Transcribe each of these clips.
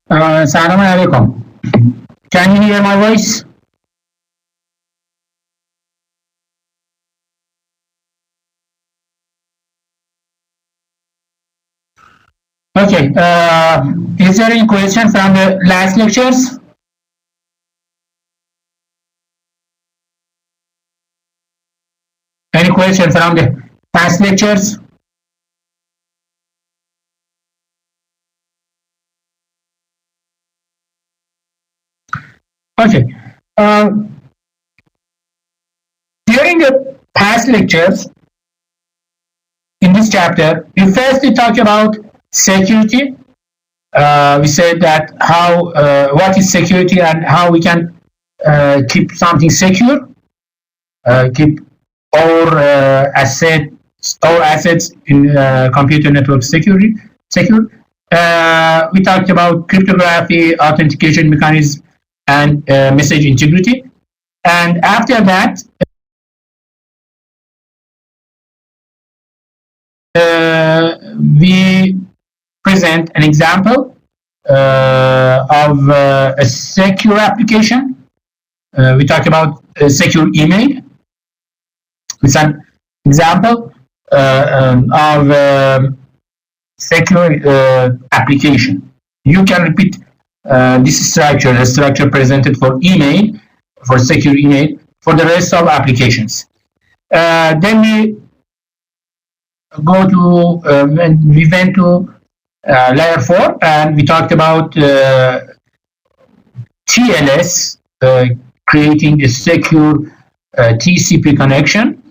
Assalamu alaikum. Can you hear my voice? Okay. Is there any question from the last lectures? Any question from the past lectures? Okay. During the past lectures, in this chapter, we firstly talked about security. We said that what is security and how we can keep something secure, keep our assets in computer network secure. We talked about cryptography, authentication mechanism, and message integrity. And after that, we present an example of a secure application. We talked about a secure email. It's an example of secure application. You can repeat this structure, the structure presented for email, for secure email, for the rest of applications. Then we went to layer 4, and we talked about TLS, creating a secure TCP connection.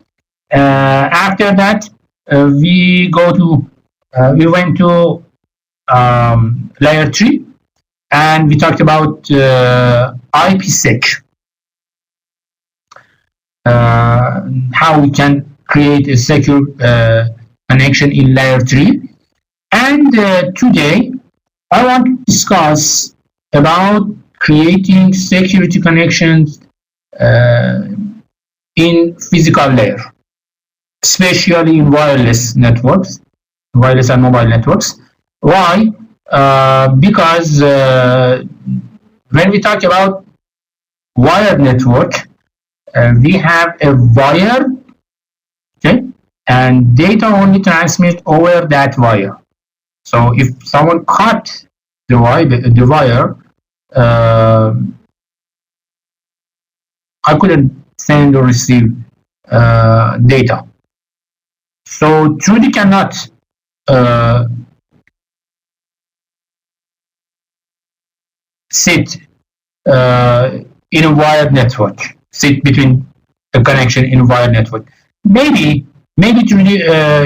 After that, we went to layer 3, and we talked about IPsec, how we can create a secure connection in layer 3. And today, I want to discuss about creating security connections in physical layer, especially in wireless networks, wireless and mobile networks. Why? Because when we talk about wired network, we have a wire, okay, and data only transmit over that wire. So if someone cut the wire, I couldn't send or receive data. So Trudy cannot sit in a wired network, sit between a connection in a wired network. Maybe Trudy,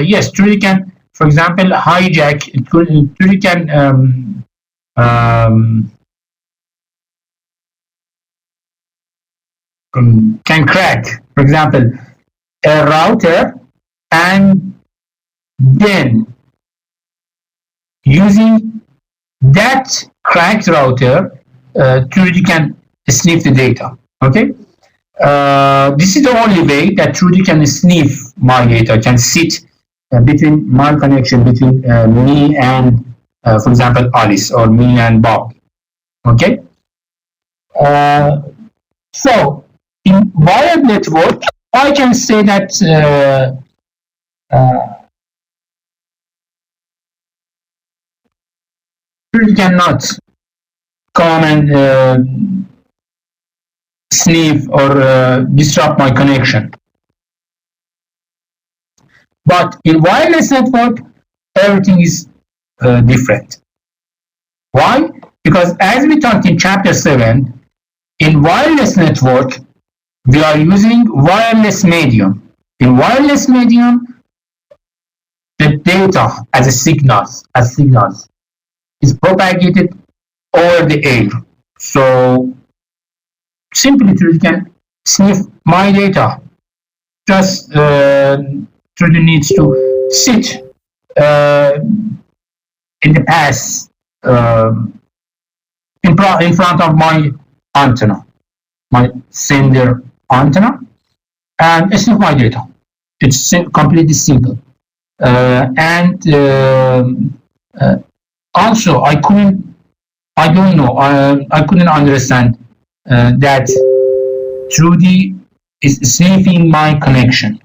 yes, Trudy can, for example, hijack. Trudy can crack, for example, a router, and then using that cracked router, Trudy can sniff the data. Okay, this is the only way that Trudy can sniff my data, can sit between my connection between me and, for example, Alice, or me and Bob. Okay, so in wired network, I can say that Trudy cannot come and sniff or disrupt my connection. But in wireless network, everything is different. Why? Because as we talked in chapter 7, in wireless network, we are using wireless medium. In wireless medium, the data as signals is propagated over the air. So simply Trudy can sniff my data. Just Trudy needs to sit in the path in front of my antenna, my sender antenna, and sniff my data. It's completely simple. And also, I couldn't I don't know. I couldn't understand that Trudy is sniffing my connection.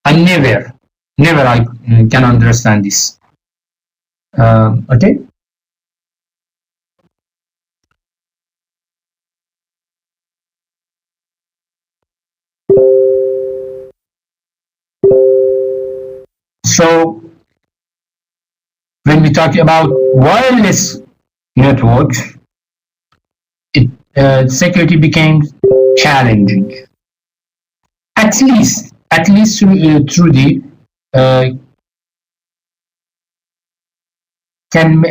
I never I can understand this. Okay. So when we talk about wireless networks, security became challenging. At least through the can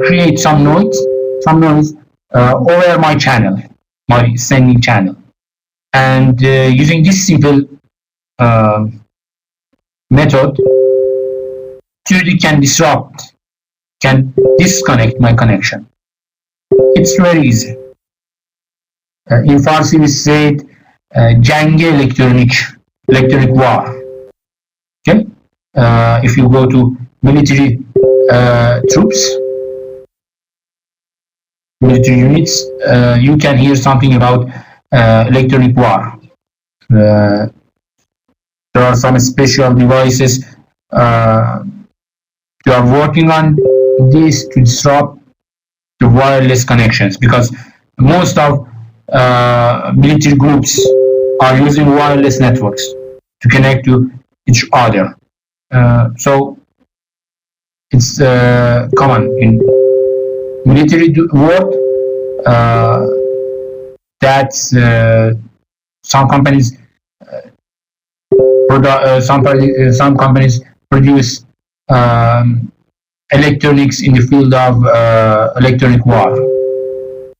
create some noise over my channel, my sending channel, and using this simple method, Trudy can disconnect my connection. It's very easy. In Farsi we said جنگ electronic war. Okay, if you go to military troops, military units, you can hear something about electronic war. There are some special devices you are working on this to disrupt the wireless connections, because most of military groups are using wireless networks to connect to each other. So it's common in military world that some companies produce electronics in the field of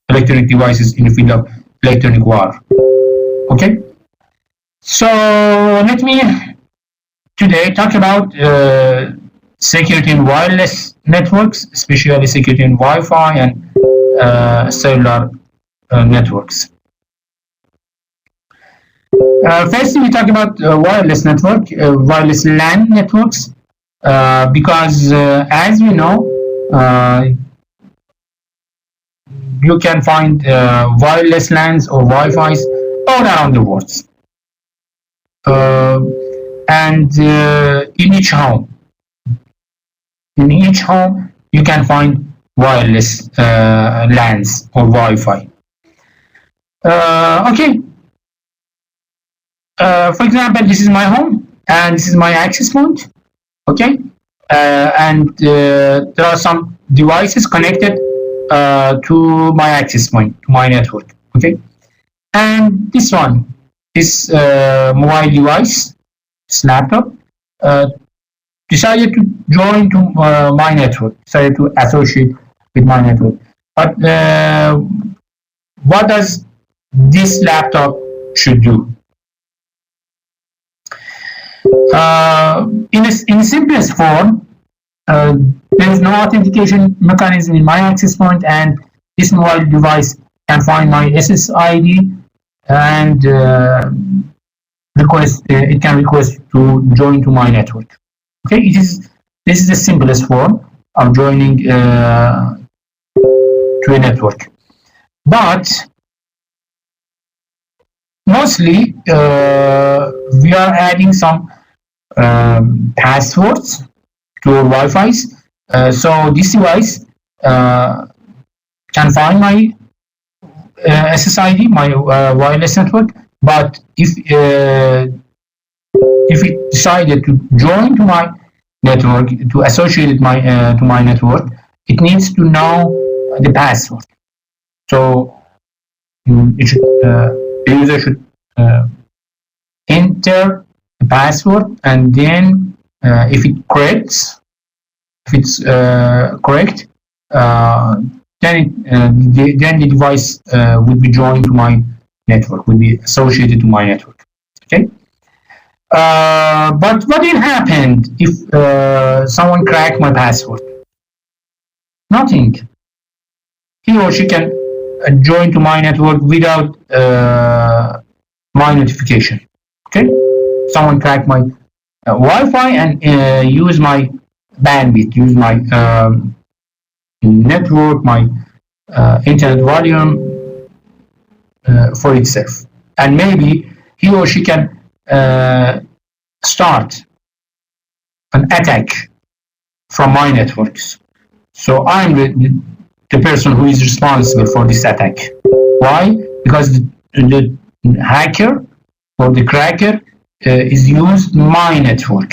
electronic devices in the field of electronic war. Okay, so let me today talk about security in wireless networks, especially security in Wi-Fi and cellular networks. First, we talk about wireless network, wireless LAN networks, because as we know, you can find wireless LANs or Wi-Fi's all around the world, and in each home you can find wireless LANs or Wi-Fi. Okay. For example, this is my home and this is my access point. Okay, and there are some devices connected to my access point, to my network. Okay, and this one, this mobile device, this laptop, decided to join to my network, decided to associate with my network. But what does this laptop should do? In simplest form, there is no authentication mechanism in my access point, and this mobile device can find my SSID and it can request to join to my network. Okay, this is the simplest form of joining to a network. But mostly we are adding some passwords to our Wi-Fi's, so this device can find my SSID, my wireless network. But if it decided to join to my network, to associate it to my network, it needs to know the password. So the user should enter the password, and then if it's correct, then the device will be joined to my network, will be associated to my network. Okay. But what will happen if someone cracked my password? Nothing. He or she can join to my network without my notification. Okay. Someone cracked my Wi-Fi and use my bandwidth, use my network, my internet volume for itself, and maybe he or she can start an attack from my networks. So I'm the person who is responsible for this attack. Why? Because the hacker or the cracker is used my network.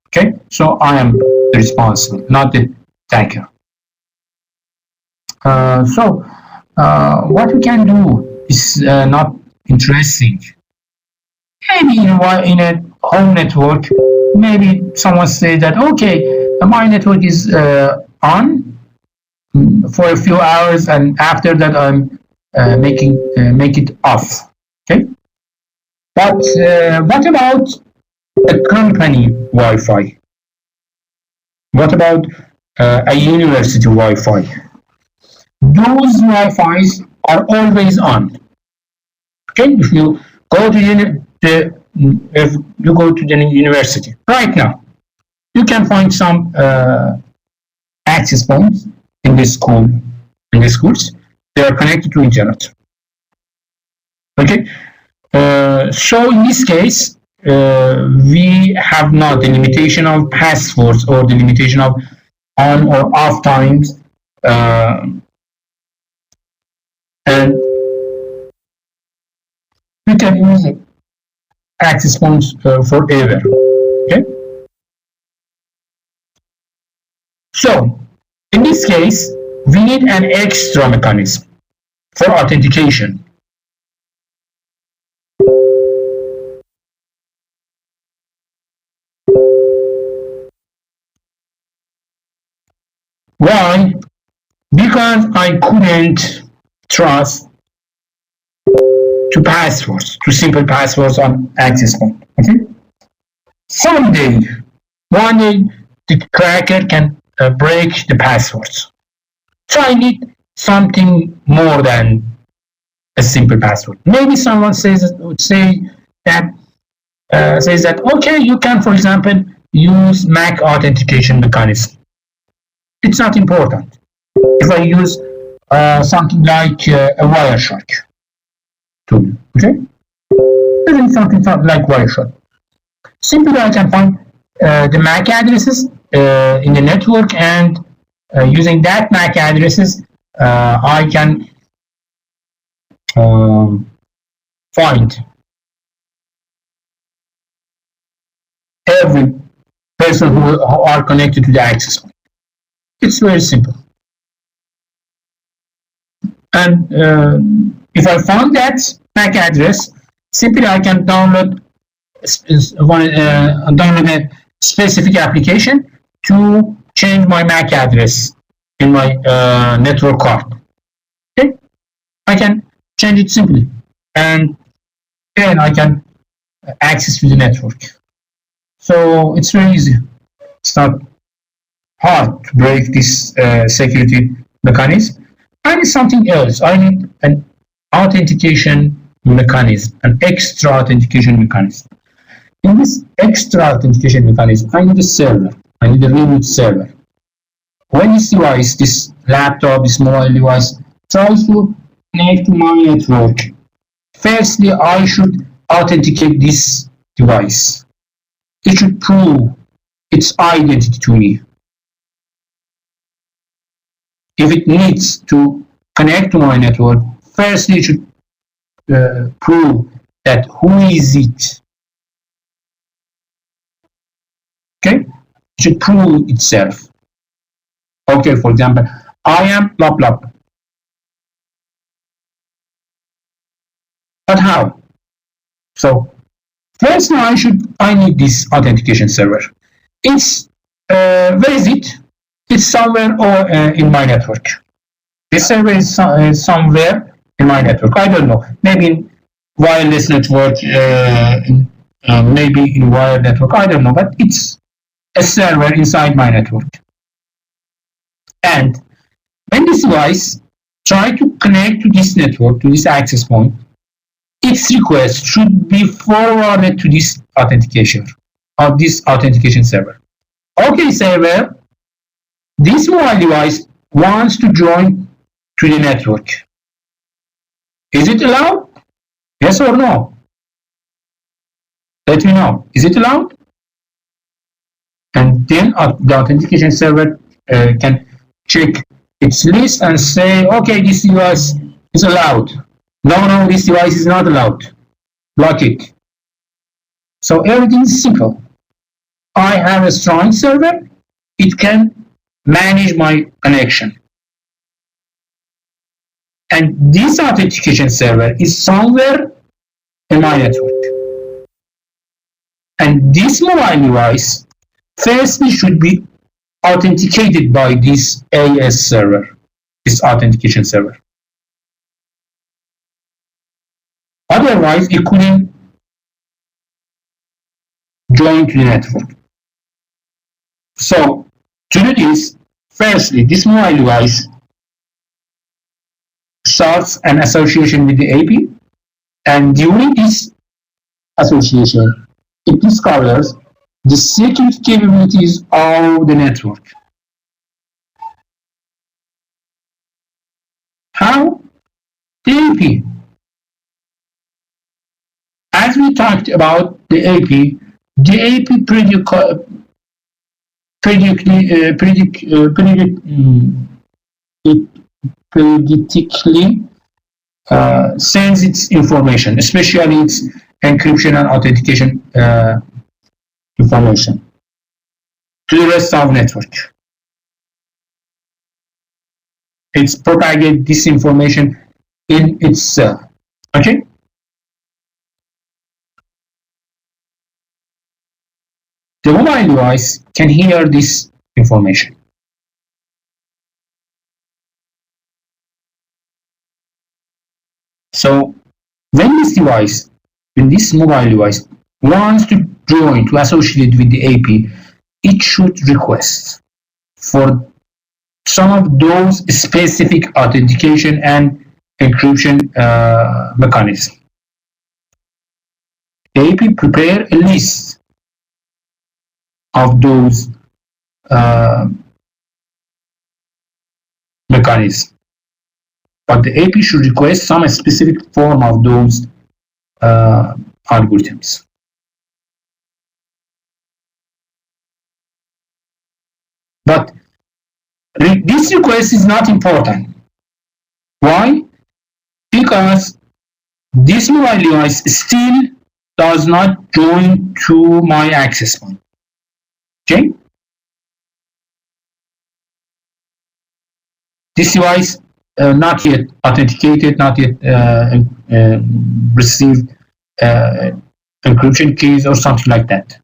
Okay, so I am responsible, not the attacker. What we can do is not interesting. Maybe in a home network, maybe someone say that, okay, my network is on for a few hours, and after that I'm make it off. Okay, but what about a company Wi-Fi? What about a university Wi-Fi? Those Wi-Fis are always on. Okay, if you go to the university right now, you can find some access points in this school. In the schools, they are connected to internet. Okay, so in this case, we have not the limitation of passwords or the limitation of on or off times, and we can use access points forever. Okay. So in this case, we need an extra mechanism for authentication. Why? Because I couldn't trust to passwords, to simple passwords on access point. Okay. Someday, one day, the cracker can break the passwords. So I need something more than a simple password. Maybe someone says that okay, you can, for example, use MAC authentication mechanism. It's not important. If I use something like a Wireshark tool, okay? Even something like Wireshark. Simply I can find the MAC addresses in the network, and using that MAC addresses, I can find every person who are connected to the access point. It's very simple. And if I found that MAC address, simply I can download a specific application to change my MAC address in my network card. Okay, I can change it simply, and then I can access to the network. So it's very easy. It's not hard to break this security mechanism. I need something else. I need an authentication mechanism, an extra authentication mechanism. In this extra authentication mechanism, I need a server. I need a remote server. When this device, this laptop, this mobile device, tries to connect to my network, firstly, I should authenticate this device. It should prove its identity to me. If it needs to connect to my network, firstly, it should prove that who is it. Okay? It should prove itself. Okay, for example, I am blah blah. But how? So, first I need this authentication server. It's where is it? It's somewhere in my network. This server is somewhere in my network. I don't know. Maybe in wireless network, maybe in wired network. I don't know. But it's a server inside my network. And when this device tries to connect to this network, to this access point, its request should be forwarded to this authentication or this authentication server. Okay, server. This mobile device wants to join to the network. Is it allowed? Yes or no? Let me know. Is it allowed? And then the authentication server can check its list and say, okay, this device is allowed. No, this device is not allowed. Block it. So everything is simple. I have a strong server. It can manage my connection. And this authentication server is somewhere in my network. And this mobile device firstly should be authenticated by this AS server, this authentication server. Otherwise, it couldn't join to the network. So, to do this, firstly, this mobile device starts an association with the AP, and during this association, it discovers the security capabilities of the network. How? The AP. As we talked about the AP predictably sends its information, especially its encryption and authentication information, to the rest of the network. It's propagate this information in itself. Okay? The mobile device can hear this information. So when this mobile device wants to join, to associate with the AP, it should request for some of those specific authentication and encryption mechanisms. The AP prepare a list of those mechanisms, but the AP should request some specific form of those algorithms. But this request is not important. Why? Because this mobile device still does not join to my access point. Okay? This device not yet authenticated, not yet received encryption keys or something like that.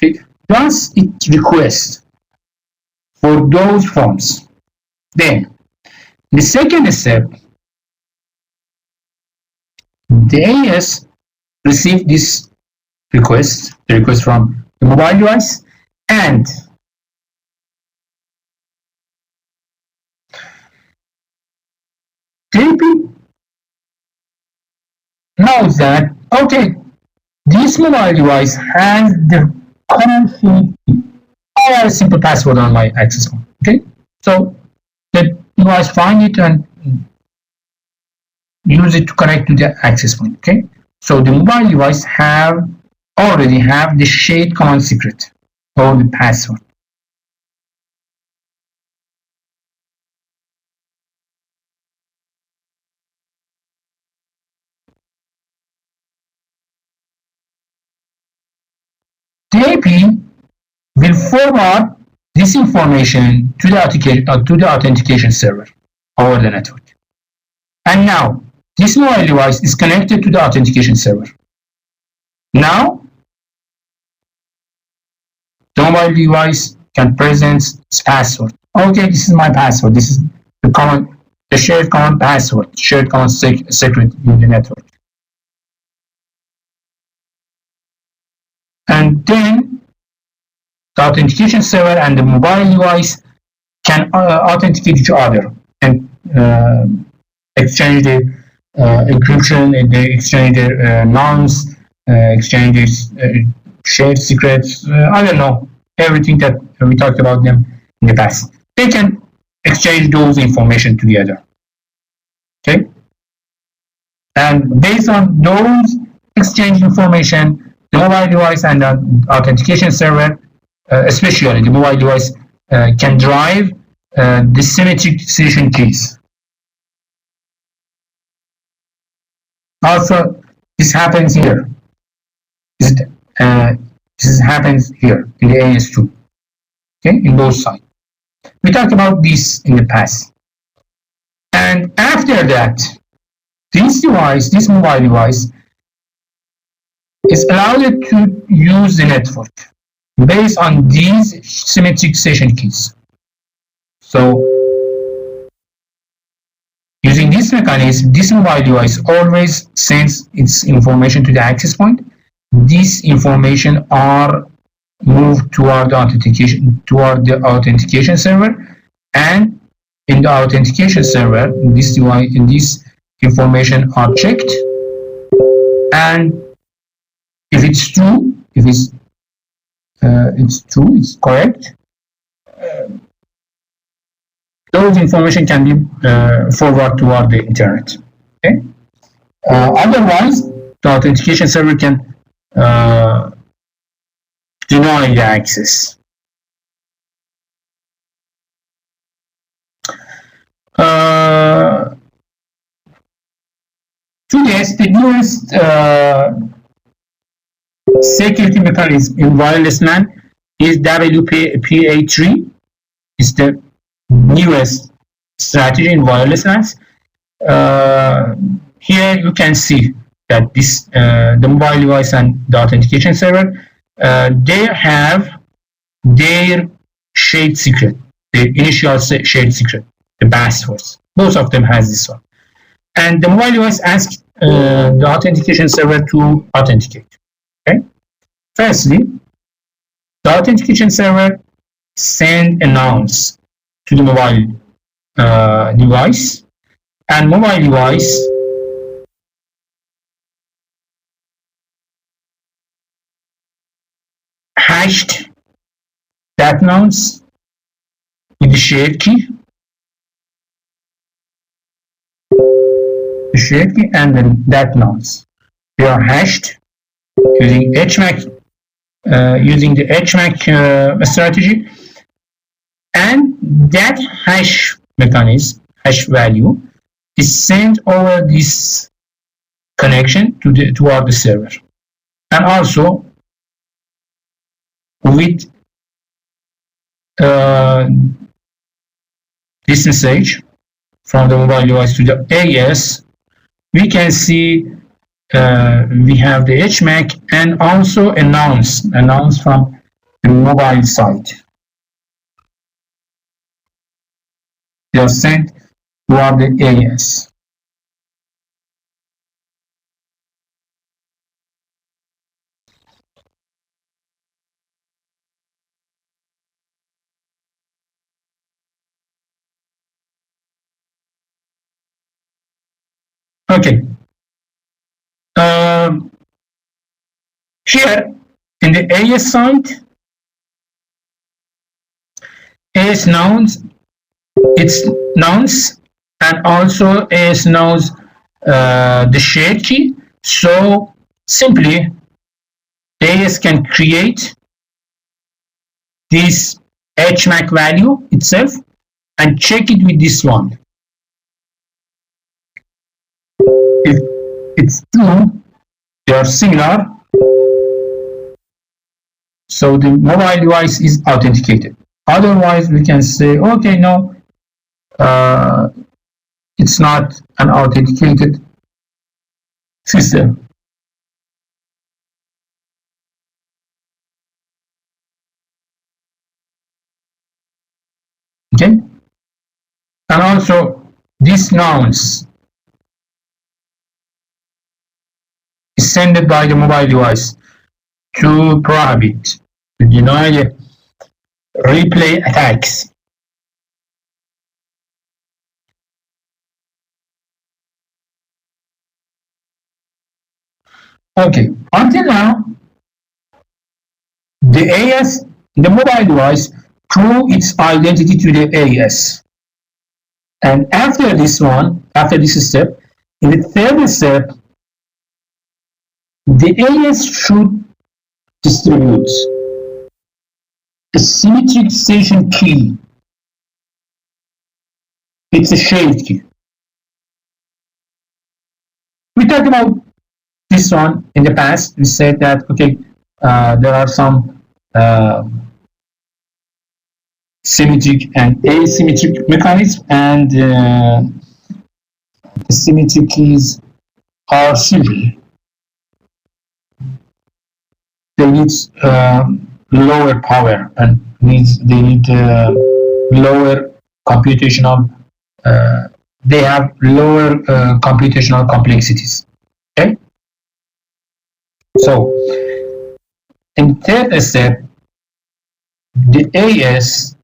Okay? Once it requests for those forms, then the second step, the AS received this request, the request from the mobile device, and the AP knows that, okay, this mobile device has the common key. I have a simple password on my access point. Okay, so the device find it and use it to connect to the access point. Okay, so the mobile device already have the shared common secret or the password. The AP will forward this information to the authentication server over the network. And now, this mobile device is connected to the authentication server. Now, the mobile device can present its password. Okay, this is my password. This is the shared common password, shared common secret in the network. And then the authentication server and the mobile device can authenticate each other and exchange their encryption, and they exchange their nonce, exchange their shared secrets. I don't know, everything that we talked about them in the past. They can exchange those information together. Okay, and based on those exchange information, the mobile device and the authentication server, especially the mobile device, can drive the symmetric session keys. Also, this happens here. This happens here in the AS2. Okay, in both sides. We talked about this in the past. And after that, this mobile device, is allowed to use the network based on these symmetric session keys. So, using this mechanism, this mobile device always sends its information to the access point. This information are moved toward the authentication server, and in the authentication server, this information are checked, and if it's true, it's correct, those information can be forwarded toward the internet. Okay. Otherwise, the authentication server can deny the access. Today's the newest security mechanism in wireless LAN is WPA3. It's the newest strategy in wireless LANs. Here you can see that this the mobile device and the authentication server, they have their shared secret, the initial shared secret, the passwords. Both of them has this one. And the mobile device asks the authentication server to authenticate. Okay. Firstly, the authentication server send announce to the mobile device, and mobile device hashed that announce with the shared key, and then that announce. They are hashed using HMAC, using the HMAC strategy, and that hash mechanism, hash value, is sent over this connection toward the server, and also with this message from the mobile device to the AS, we can see we have the HMAC and also announce from the mobile side. They are sent toward the AS. Okay. Here in the AS side, AS knows its nouns, and also AS knows the shared key. So simply, AS can create this HMAC value itself and check it with this one. If it's true, they are similar, so the mobile device is authenticated. Otherwise, we can say, okay, no, it's not an authenticated system. Okay, and also these nouns is sent by the mobile device to prohibit, to deny the replay attacks. Okay, until now, the mobile device prove its identity to the AS. And after this one, after this step, in the third step, the AS should distribute a symmetric station key. It's a shared key. We talked about this one in the past. We said that, okay, there are some symmetric and asymmetric mechanism, and the symmetric keys are simple. They need lower power and they need lower computational. They have lower computational complexities. Okay. So, in third step, the AS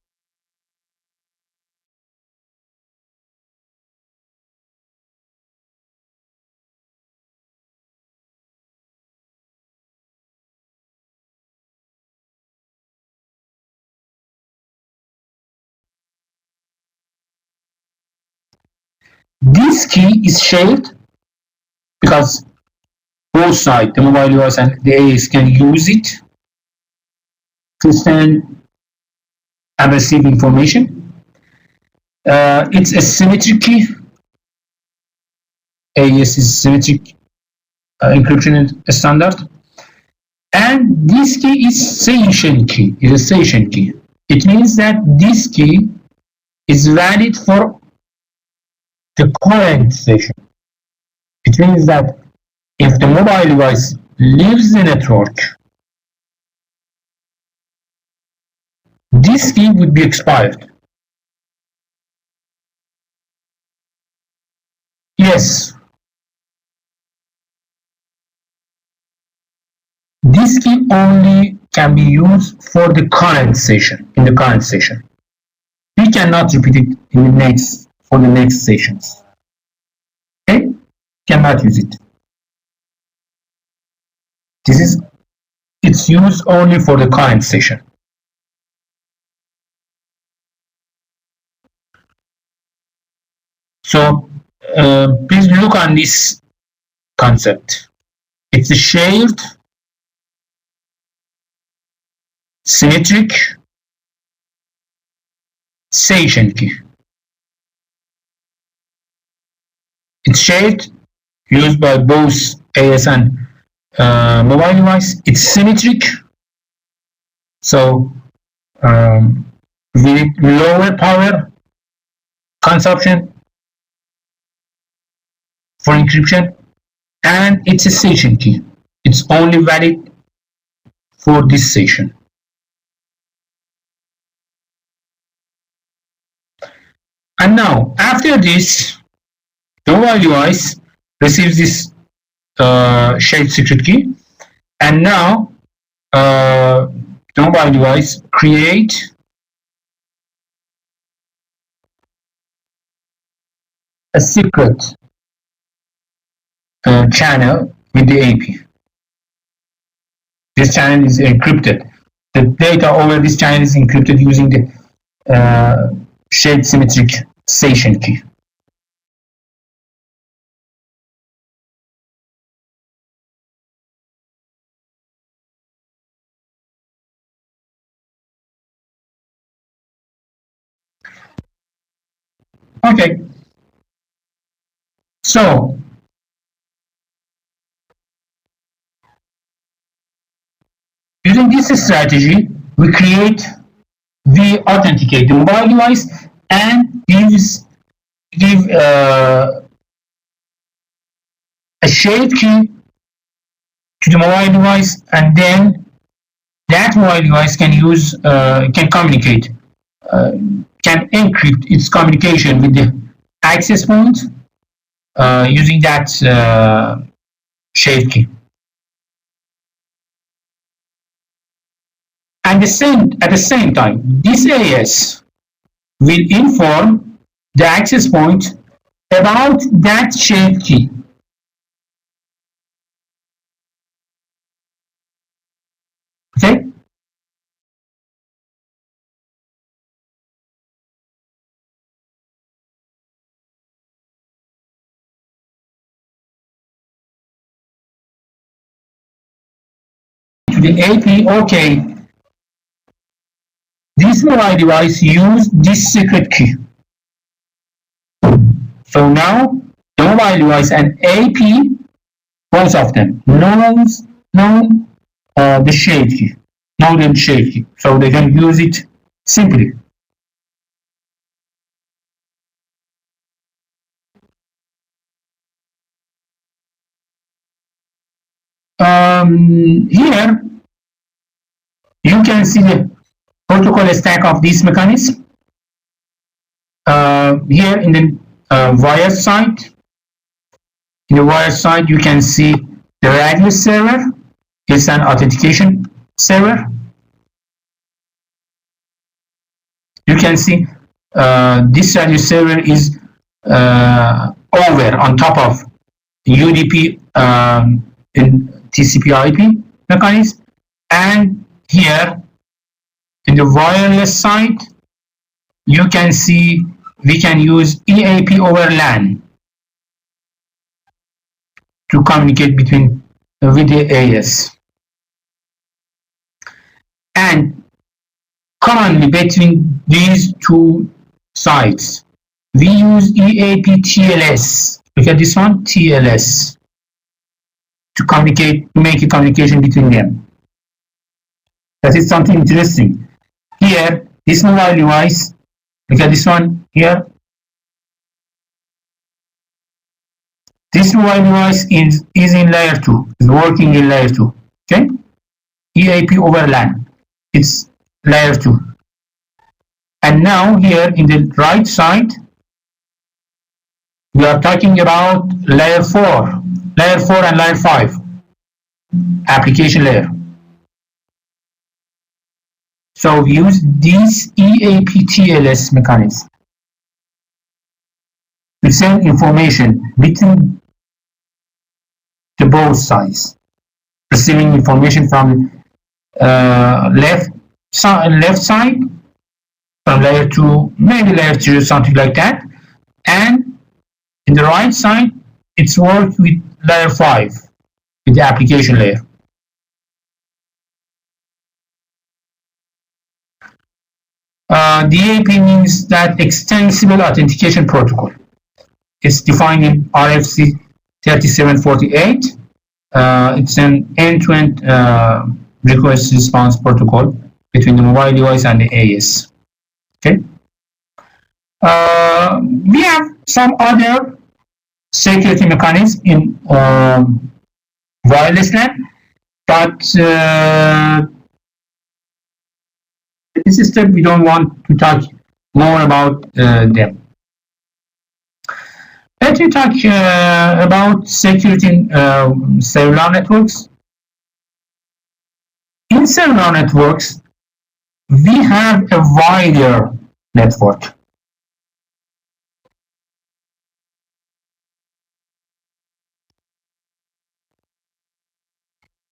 this key is shared because both sides, the mobile device and the AS, can use it to send and receive information. It's a symmetric key. AES is symmetric encryption standard. And this key is session key. Is a session key. It means that this key is valid for the current session. It means that if the mobile device leaves the network, this key would be expired. Yes. This key only can be used for the current session, in the current session. We cannot repeat it in the next, for the next sessions. Okay? Cannot use it. It's used only for the current session. So please look on this concept. It's a shared, symmetric session key. It's shared, used by both AS and mobile device. It's symmetric, so with lower power consumption for encryption, and it's a session key. It's only valid for this session. And now, after this, the mobile device receives this shared secret key, and now the mobile device create a secret channel with the AP. This channel is encrypted. The data over this channel is encrypted using the shared symmetric session key. Okay. So using this strategy, we authenticate the mobile device and give a shared key to the mobile device, and then that mobile device can communicate, can encrypt its communication with the access point using that shared key. And at the same time, this AS will inform the access point about that shared key. Okay? to the AP, okay, this mobile device used this secret key. So now the mobile device and AP, both of them, know the shade key, know the shade key, so they can use it simply. Here you can see the protocol stack of this mechanism. Here in the wire side, you can see the radius server. It's an authentication server. You can see this radius server is over on top of UDP in TCP/IP mechanism, and here in the wireless side, you can see we can use EAP over LAN to communicate between with the AS. And commonly between these two sides, we use EAP TLS. Look at this one, TLS, to communicate, to make a communication between them. That is something interesting. Here, this mobile device, look at this one here. This mobile device is in layer 2, is working in layer 2. Okay? EAP over LAN. It's layer 2. And now here in the right side, we are talking about layer 4 and layer 5, application layer. So we use this EAP TLS mechanism to send information between the both sides, receiving information from left side, from layer 2, maybe layer 2, something like that, and in the right side, it's worked with layer 5, with the application layer. DAP means that Extensible Authentication Protocol. It's defined in RFC 3748. It's an end-to-end request response protocol between the mobile device and the AS. Okay. We have some other security mechanisms in wireless LAN, but this step we don't want to talk more about them. Let me talk about security in cellular networks. In cellular networks, we have a wider network.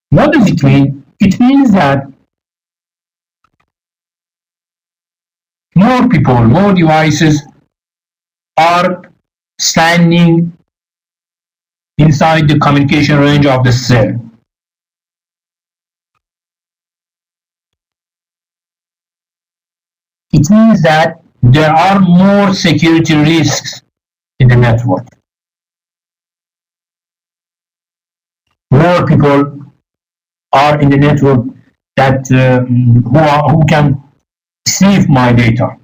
What does it mean? It means that more people, more devices are standing inside the communication range of the cell. It means that there are more security risks in the network. More people are in the network that who can save my data.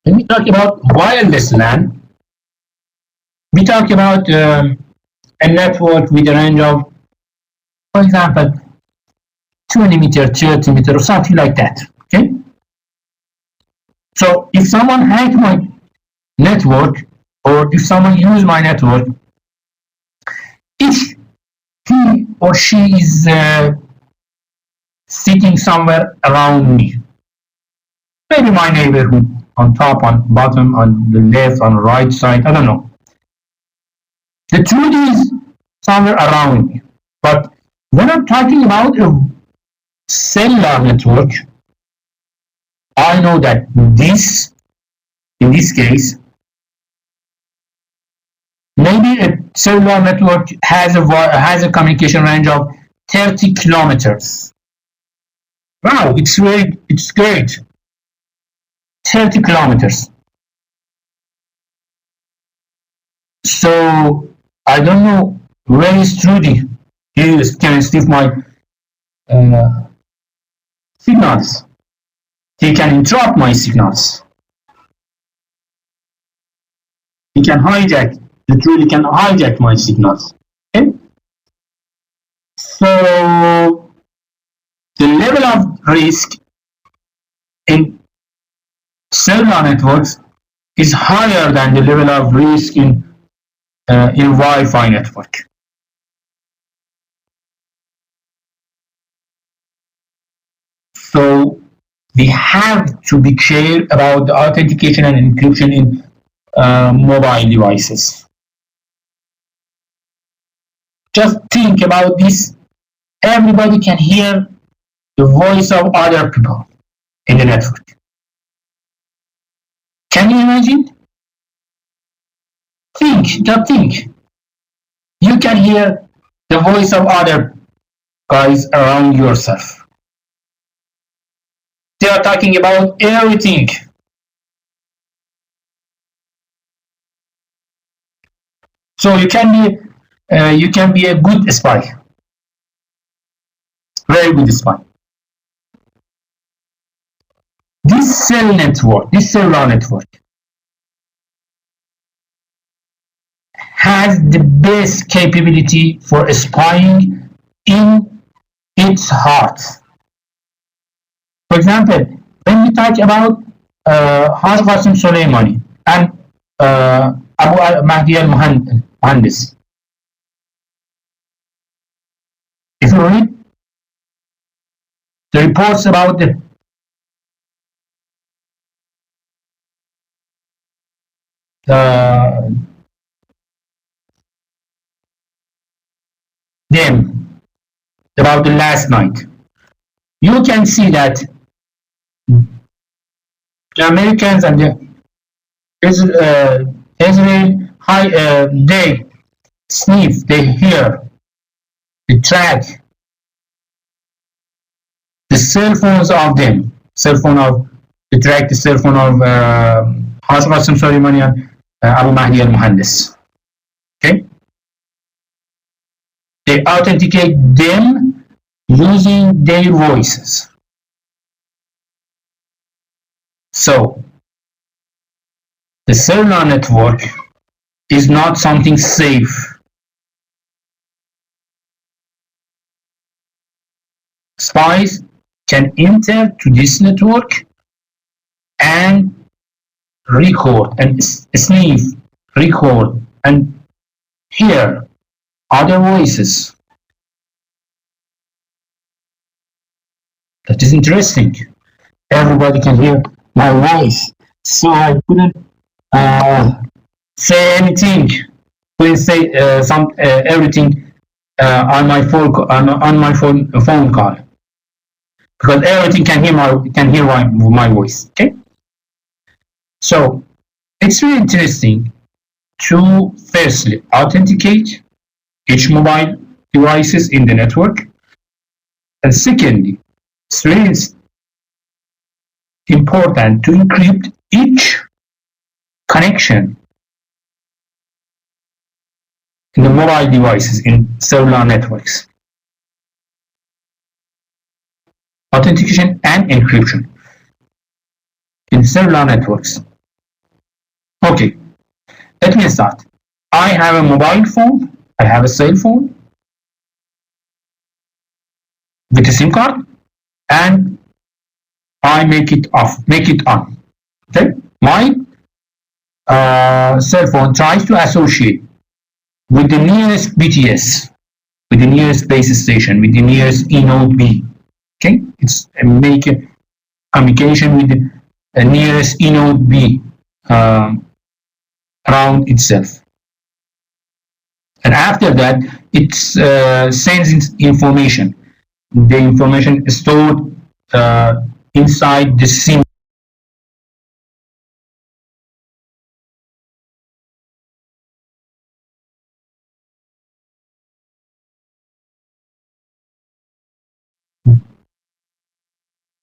When we talk about wireless LAN, we talk about a network with a range of, for example, 20 meter, 30 meter, or something like that. Okay. So if someone hacked my network, or if someone used my network, if he or she is sitting somewhere around me, maybe my neighborhood, on top, on bottom, on the left, on the right side, I don't know. The truth is somewhere around me. But when I'm talking about a cellular network, I know that this, in this case, Maybe a cellular network has a communication range of 30 kilometers. Wow, it's great. 30 kilometers. So I don't know where is Trudy. He can sniff my signals. He can interrupt my signals. He can hijack. Trudy can hijack my signals. Okay. So the level of risk in cellular networks is higher than the level of risk in Wi-Fi network. So we have to be clear about the authentication and encryption in mobile devices. Just think about this. Everybody can hear the voice of other people in the network. Can you imagine? Just think. You can hear the voice of other guys around yourself. They are talking about everything. So you can be a good spy, very good spy. This cellular network, has the best capability for spying in its heart. For example, when we talk about Haj Qasim Soleimani and Abu Mahdi al-Muhandis, if you read the reports about them about the last night, you can see that the Americans and the Israel they sniff, they hear, they track the cell phones of them, they track the cell phone of Haj Qasim Soleimani and Abu Mahdi al-Muhandis. Okay? They authenticate them using their voices. So, the cellular network is not something safe. Spies can enter to this network and record and sniff, record and hear other voices. That is interesting. Everybody can hear my voice, so I couldn't say anything. Couldn't say everything on my phone call, because everything can hear my voice. Okay, so it's really interesting to firstly authenticate each mobile devices in the network, and secondly, it's really important to encrypt each connection in the mobile devices in cellular networks. Authentication and encryption in cellular networks. Okay, let me start. I have a mobile phone, I have a cell phone with a SIM card, and I make it on. Okay, my cell phone tries to associate with the nearest BTS, with the nearest base station, with the nearest node B. Okay, it's make a communication with the nearest node B around itself, and after that it sends information. The information is stored inside the SIM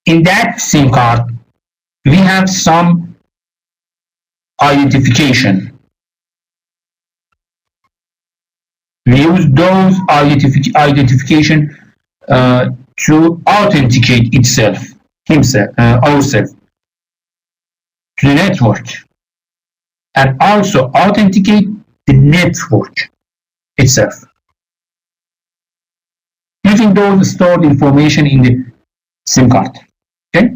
in that SIM card, we have some identification. We use those identification to authenticate ourselves to the network, and also authenticate the network itself using those stored information in the SIM card. Okay,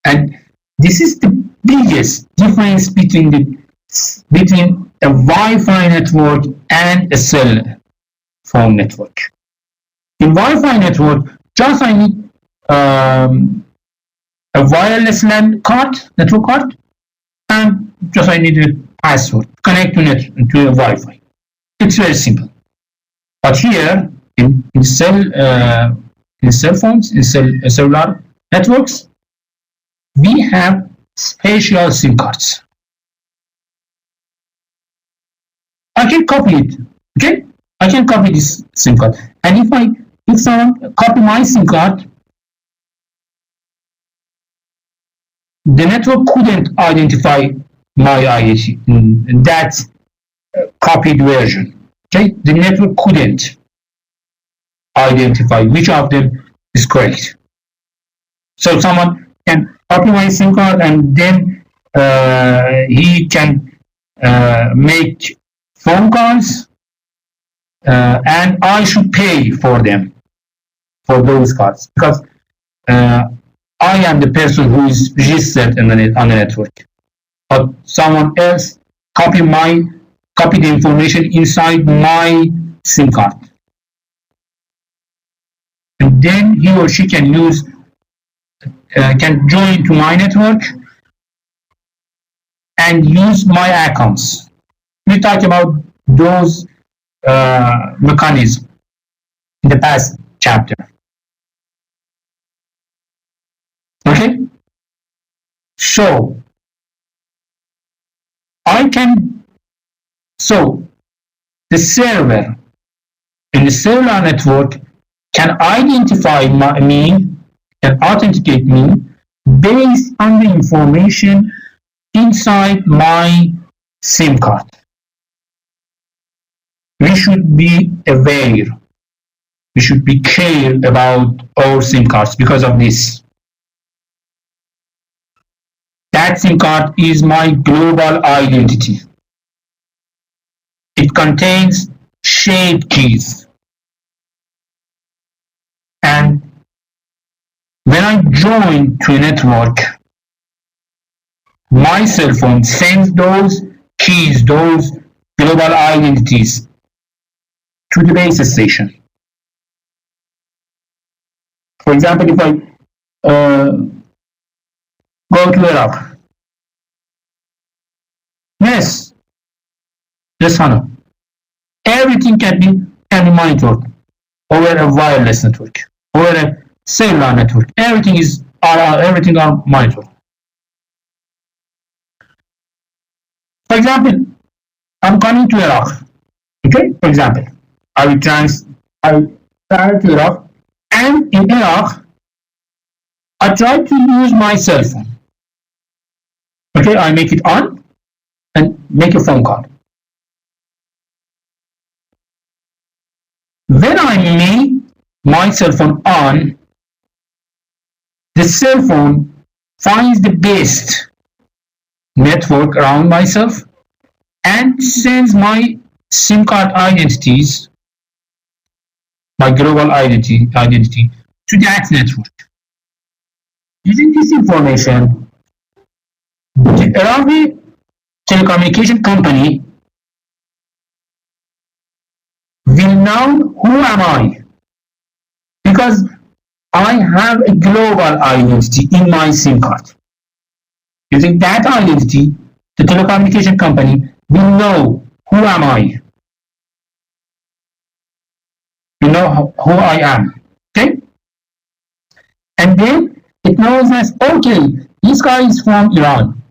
and this is the biggest difference between a Wi-Fi network and a cell phone network. In Wi-Fi network, just I need a wireless LAN card, network card, and just I need a password connect to a Wi-Fi. It's very simple. But here in cell phones, in cellular networks, we have special SIM cards. I can copy it. Okay, I can copy this SIM card, and if someone copy my SIM card, the network couldn't identify my identity in that copied version. Okay, the network couldn't identify which of them is correct. So someone can copy my SIM card, and then he can make phone calls, and I should pay for them, for those cards, because I am the person who is registered on the network. But someone else copy the information inside my SIM card, and then he or she can can join to my network and use my accounts. We talked about those mechanisms in the past chapter. Okay, so the server in the cellular network can identify me, can authenticate me based on the information inside my SIM card. We should be aware, we should be care about our SIM cards because of this. That SIM card is my global identity. It contains shared keys. And when I join to a network, my cell phone sends those keys, those global identities, to the base station. For example, if I go to Iraq, yes, Hannah, everything can be monitored over a wireless network, over a cellular network. Everything are monitored. For example, I'm coming to Iraq. Okay, for example, I will travel to Iraq, and in Iraq, I try to use my cell phone. Okay, I make it on and make a phone call. When I make my cell phone on, the cell phone finds the best network around myself and sends my SIM card identities, my global identity to that network. Using this information, the Iraqi telecommunication company will know who am I, because I have a global identity in my SIM card. Using that identity, the telecommunication company will know who am I. You know who I am. Okay? And then it knows that, okay, this guy is from Iran.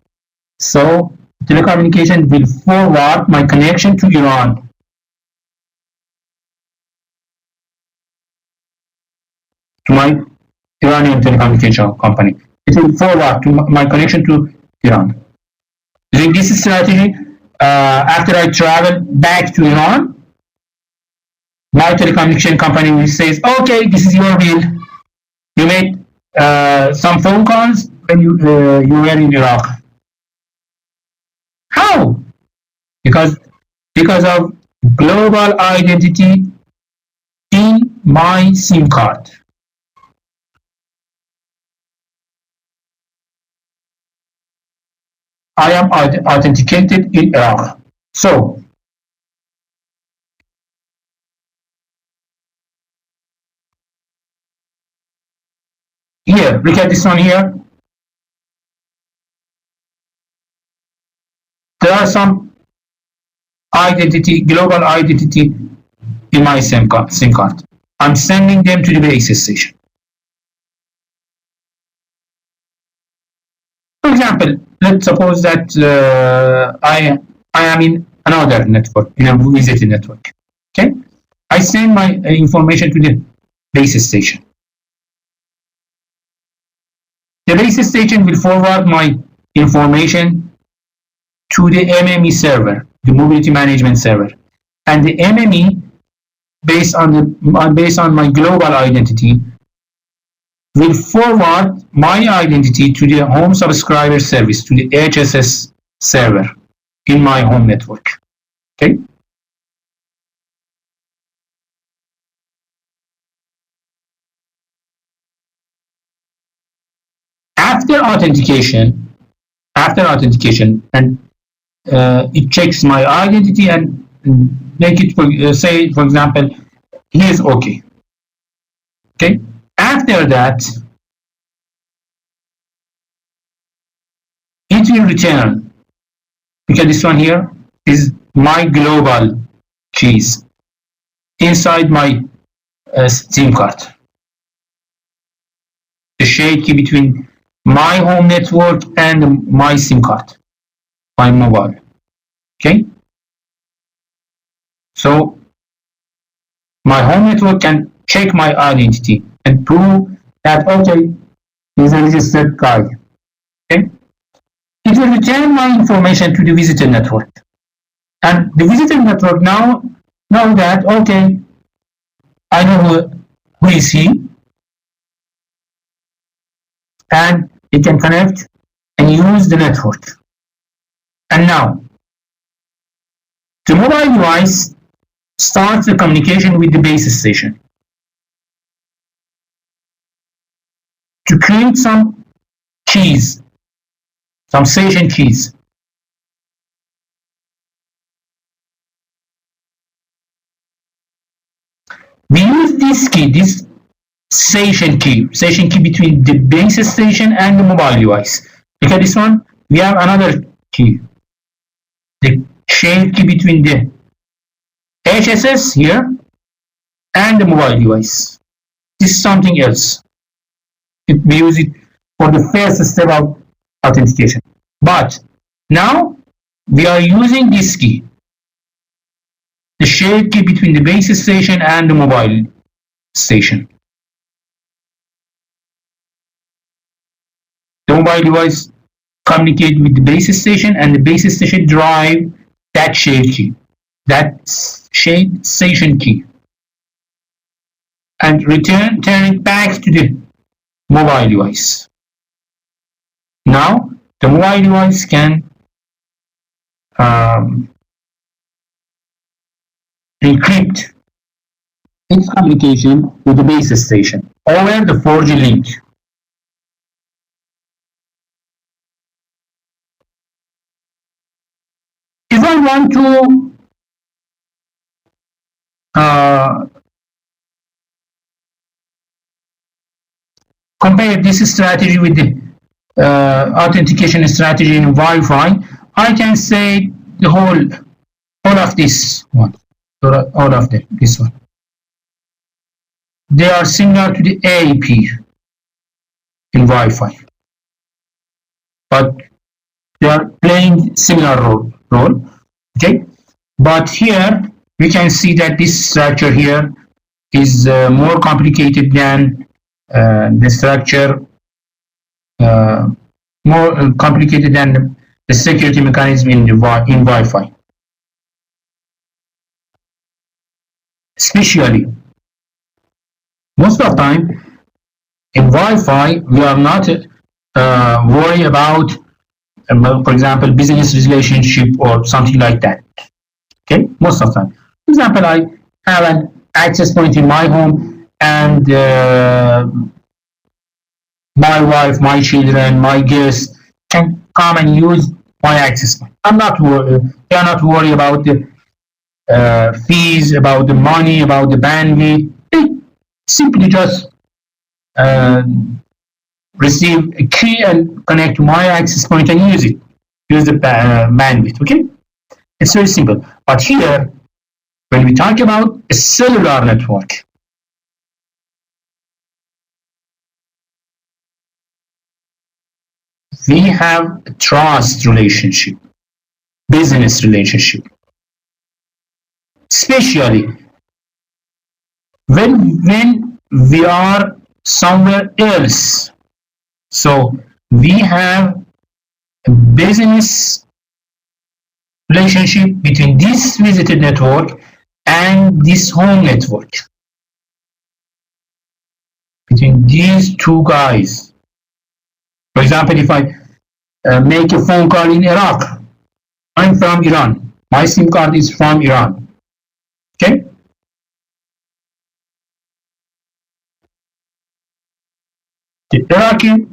So telecommunication will forward my connection to Iran. to my Iranian telecommunication company. It will forward to my connection to Iran. Using this strategy, after I travel back to Iran, my telecommunication company will say, okay, this is your bill. You made some phone calls when you were in Iraq. How? Because of global identity in my SIM card. I am authenticated in Iraq. So, here, look at this one here. There are some identity, global identity in my SIM card. I'm sending them to the base station. For example, let's suppose that I am in another network, in a visiting network. Okay, I send my information to the base station. The base station will forward my information to the MME server, the mobility management server, and the MME, based on my global identity, will forward my identity to the home subscriber service, to the HSS server in my home network. Okay. After authentication, and it checks my identity and make it say, for example, he is okay. Okay. After that, it will return, because this one here is my global keys inside my SIM card. The shared key between my home network and my SIM card, my mobile. Okay? So, my home network can check my identity and prove that, okay, he's a registered guy. Okay? It will return my information to the visitor network. And the visitor network now know that, okay, I know who is he, and it can connect and use the network. And now, the mobile device starts the communication with the base station to create some keys, some session keys. We use this key, this session key between the base station and the mobile device. Look at this one. We have another key, the shared key between the HSS here and the mobile device. This is something else. We use it for the first step of authentication. But now we are using this key, the shared key between the base station and the mobile station. The mobile device communicates with the base station, and the base station drive that shared key, that shared station key, and turn it back to the mobile device. Now the mobile device can encrypt its communication with the base station over the 4G link. If I want to compare this strategy with the authentication strategy in Wi-Fi, I can say the whole of this one, all of them, this one. They are similar to the AAP in Wi-Fi, but they are playing similar role. Okay, but here we can see that this structure here is more complicated than the structure more complicated than the security mechanism in Wi-Fi. Especially, most of the time in Wi-Fi, we are not worried about, for example, business relationship or something like that. Okay, most of the time. For example, I have an access point in my home, and my wife, my children, my guests can come and use my access point. I'm not worried. They are not worried about the fees, about the money, about the bandwidth. They simply just receive a key and connect to my access point and use it. Use the bandwidth. Okay, it's very simple. But here, when we talk about a cellular network, we have a trust relationship, business relationship, especially when we are somewhere else. So we have a business relationship between this visited network and this home network, between these two guys. For example, if I make a phone call in Iraq, I'm from Iran. My SIM card is from Iran. Okay? The Iraqi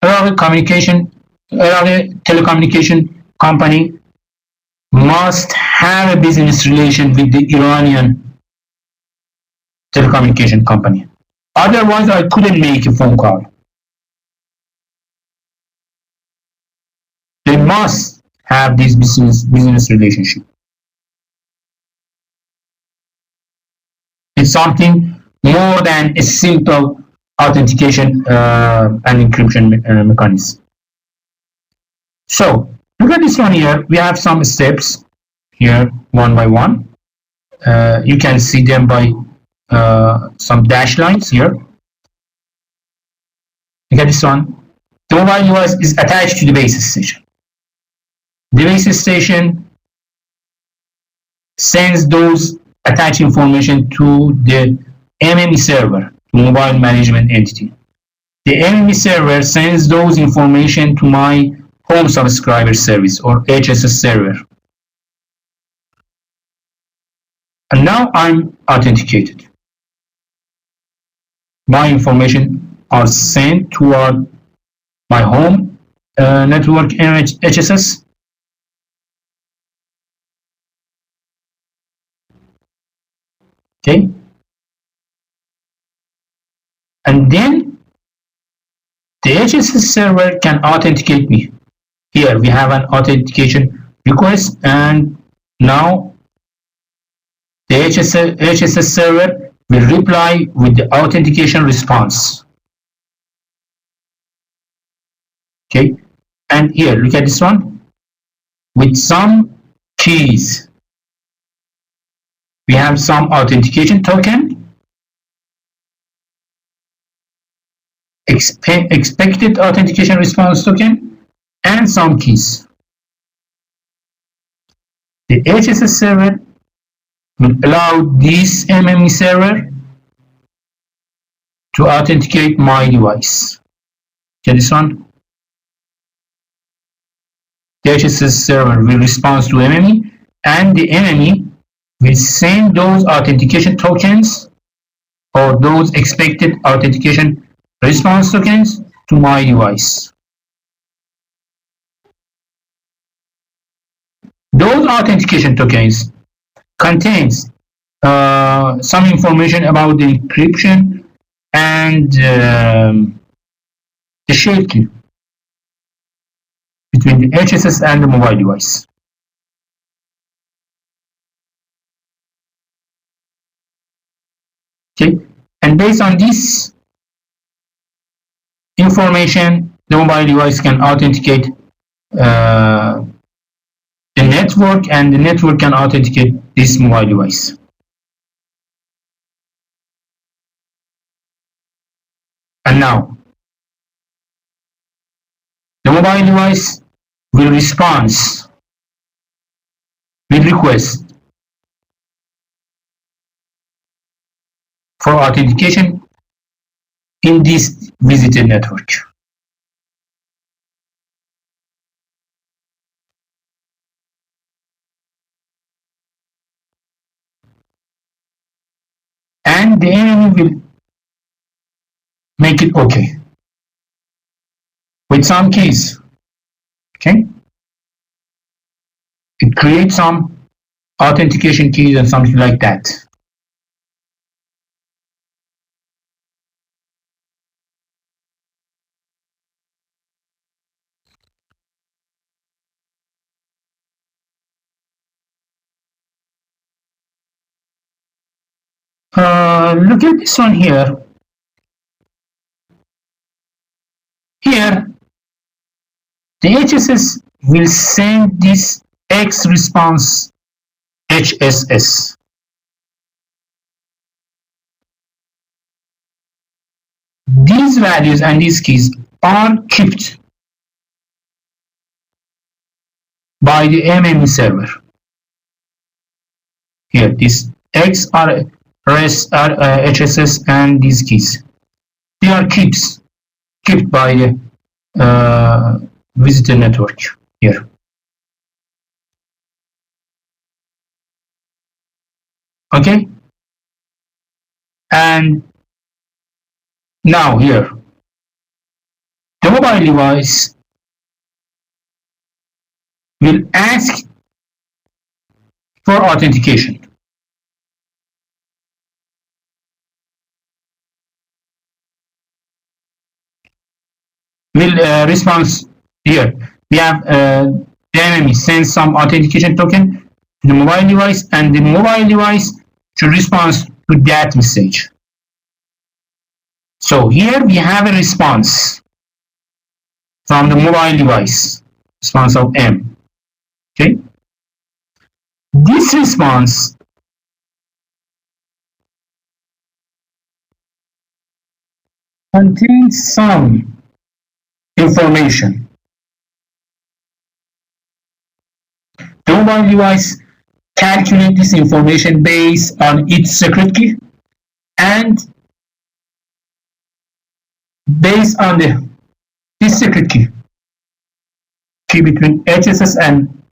telecommunication company must have a business relation with the Iranian telecommunication company. Otherwise, I couldn't make a phone call. They must have this business relationship. It's something more than a simple authentication and encryption mechanism. So look at this one here. We have some steps here, one by one. You can see them by some dash lines here. Look at this one. The mobile device is attached to the base station. The base station sends those attached information to the MME server, to mobile management entity. The MME server sends those information to my home subscriber service or HSS server. And now I'm authenticated. My information are sent toward my home network HSS. Okay. And then the HSS server can authenticate me. Here we have an authentication request, and now the HSS server will reply with the authentication response. Okay, and here look at this one with some keys. We have some authentication token, expected authentication response token, and some keys. The HSS server will allow this MME server to authenticate my device. Okay, this one. The HSS server will respond to MME, and the MME will send those authentication tokens or those expected authentication response tokens to my device. Those authentication tokens contains some information about the encryption and the shade key between the HSS and the mobile device. Okay, and based on this information, the mobile device can authenticate the network, and the network can authenticate this mobile device. And now the mobile device will respond with request for authentication in this visited network. And the enemy will make it okay with some keys. Okay, it creates some authentication keys and something like that. Look at this one here. Here, the HSS will send this X response HSS. These values and these keys are kept by the MME server. Here, this X are REST HSS and these keys. They are kept by the visitor network here. Okay, and now here the mobile device will ask for authentication. Will response here. We have the enemy sends some authentication token to the mobile device, and the mobile device should respond to that message. So here we have a response from the mobile device, response of M. Okay, this response contains some information. The mobile device calculates this information based on its secret key and based on this secret key between HSS and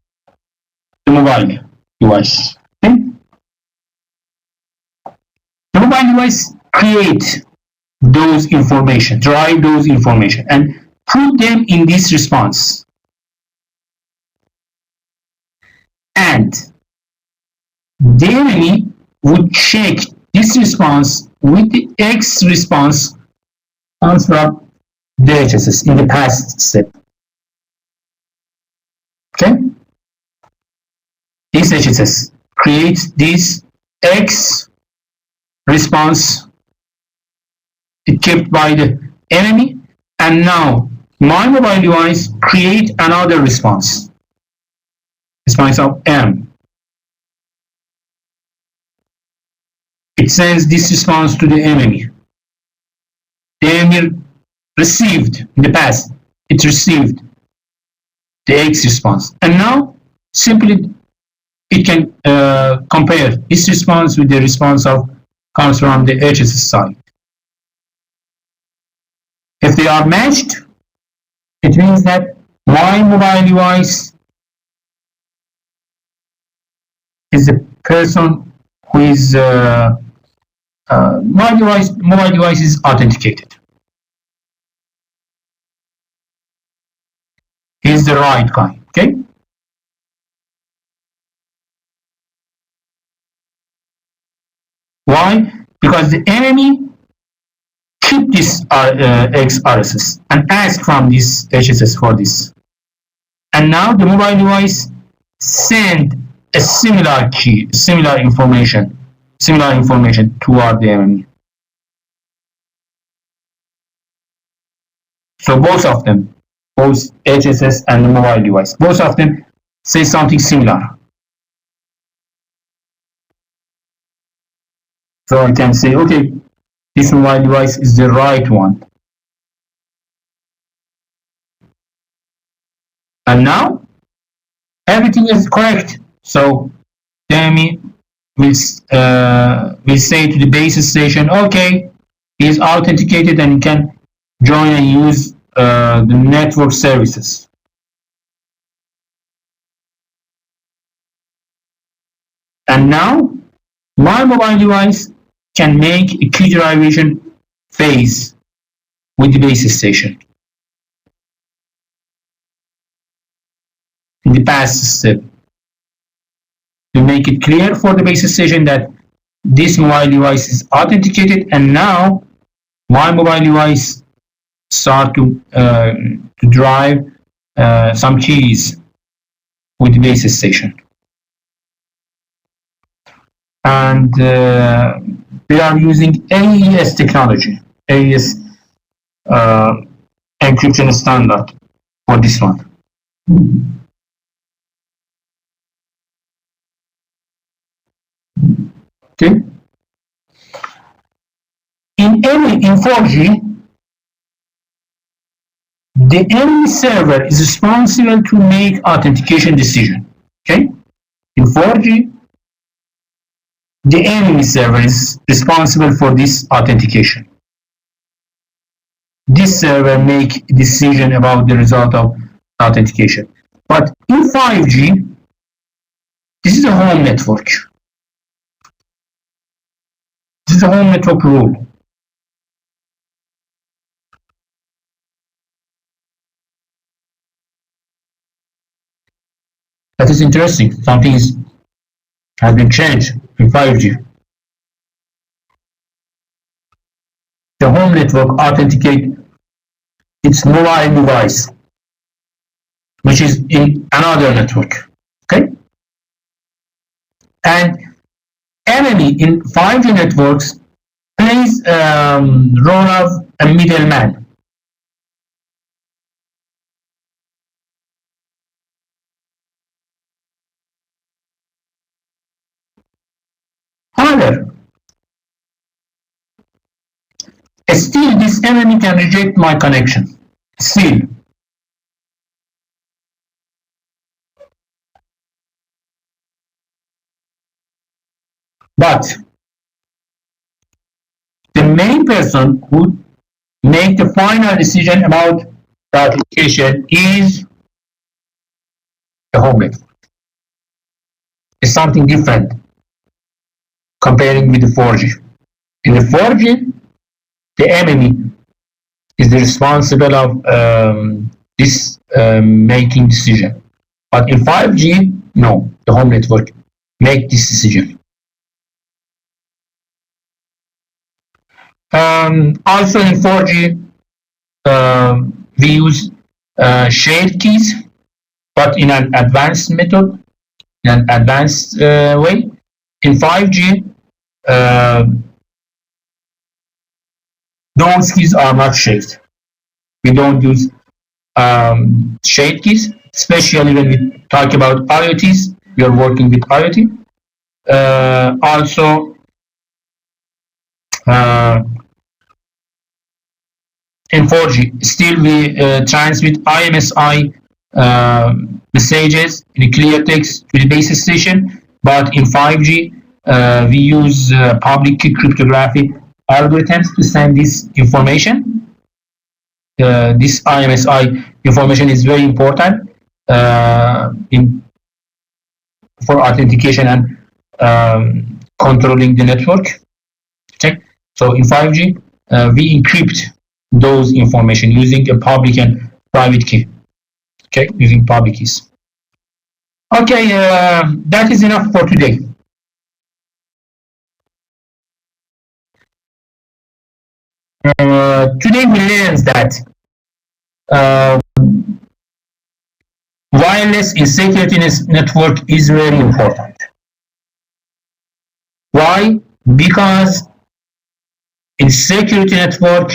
the mobile device. Okay? The mobile device creates those information, drive those information, and put them in this response. And the enemy would check this response with the X response comes from the HSS in the past step. Okay? This HSS creates this X response. It kept by the enemy, and now my mobile device create another response. Response of M. It sends this response to the enemy. The enemy received in the past. It received the X response, and now simply it can compare this response with the response of comes from the HSS side. If they are matched, it means that my mobile device is the person who is mobile device is authenticated. He is the right guy. Okay. Why? Because the enemy keep this XRSS and ask from this HSS for this. And now the mobile device send a similar key, similar information toward the enemy. So both of them, both HSS and the mobile device, both of them say something similar. So I can say, okay, this mobile device is the right one. And now everything is correct. So Tammy will say to the base station, okay, he's authenticated and he can join and use the network services. And now my mobile device can make a key derivation phase with the base station. In the past step, to make it clear for the base station that this mobile device is authenticated, and now my mobile device start to drive some keys with the base station. And we are using AES technology, AES encryption standard for this one. Okay. In 4G, the enemy server is responsible to make authentication decision. Okay. In 4G, the enemy server is responsible for this authentication. This server make decision about the result of authentication. But in 5G, this is a home network. This is a home network rule. That is interesting. Something has been changed in 5G. The home network authenticate its mobile device, which is in another network. Okay? And enemy in 5G networks plays role of a middleman. However, still this enemy can reject my connection. Still. But the main person who make the final decision about the application is the home network. It's something different comparing with the 4G. In the 4G, the enemy is the responsible of this making decision. But in 5G, no, the home network make this decision. Also in 4G, we use shared keys, but in an advanced method, in an advanced way. In 5G, those keys are not shared. We don't use shared keys, especially when we talk about IoTs. We are working with IoT. Also, in 4G, still we transmit IMSI messages in clear text to the base station, but in 5G, we use public key cryptography algorithms to send this information. This IMSI information is very important for authentication and controlling the network. Okay. So in 5G, we encrypt those information using a public and private key. Okay, using public keys. Okay, that is enough for today. Today we learned that wireless in security network is very important. Why? Because in security network,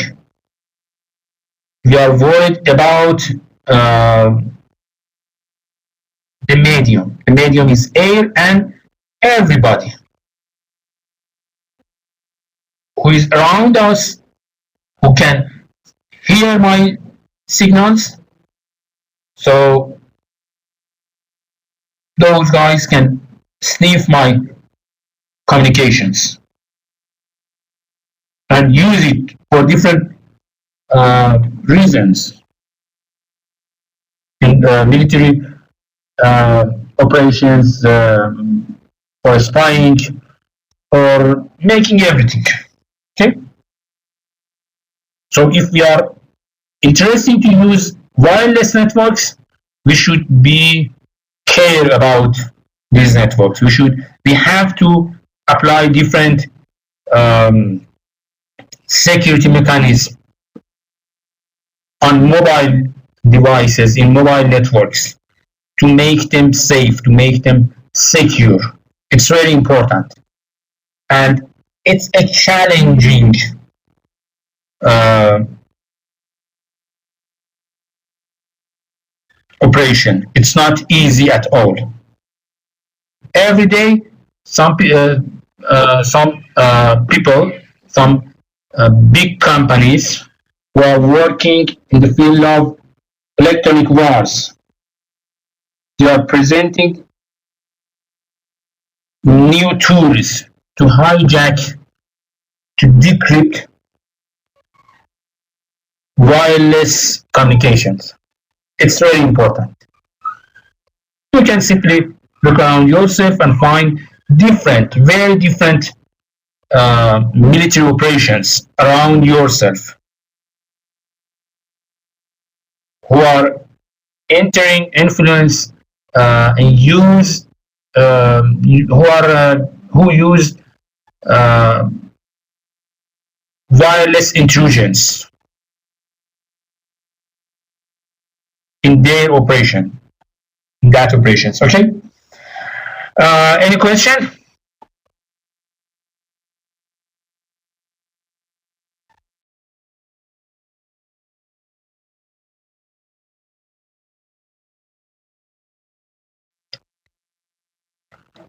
we are worried about the medium. The medium is air, and everybody who is around us, who can hear my signals. So those guys can sniff my communications and use it for different reasons in military operations, for spying, or making everything. Okay. So if we are interested to use wireless networks, we should be care about these networks. We have to apply different security mechanisms on mobile devices, in mobile networks, to make them safe, to make them secure. It's very important. And it's a challenging operation. It's not easy at all. Every day, some people, some big companies who are working in the field of electronic wars, they are presenting new tools to hijack, to decrypt wireless communications. It's very important. You can simply look around yourself and find different, very different military operations around yourself who are entering, influence, and use who use wireless intrusions in their operation, that operations. Okay. Any question?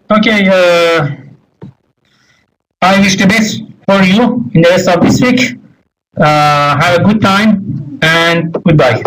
Okay. I wish the best for you in the rest of this week. Have a good time and goodbye.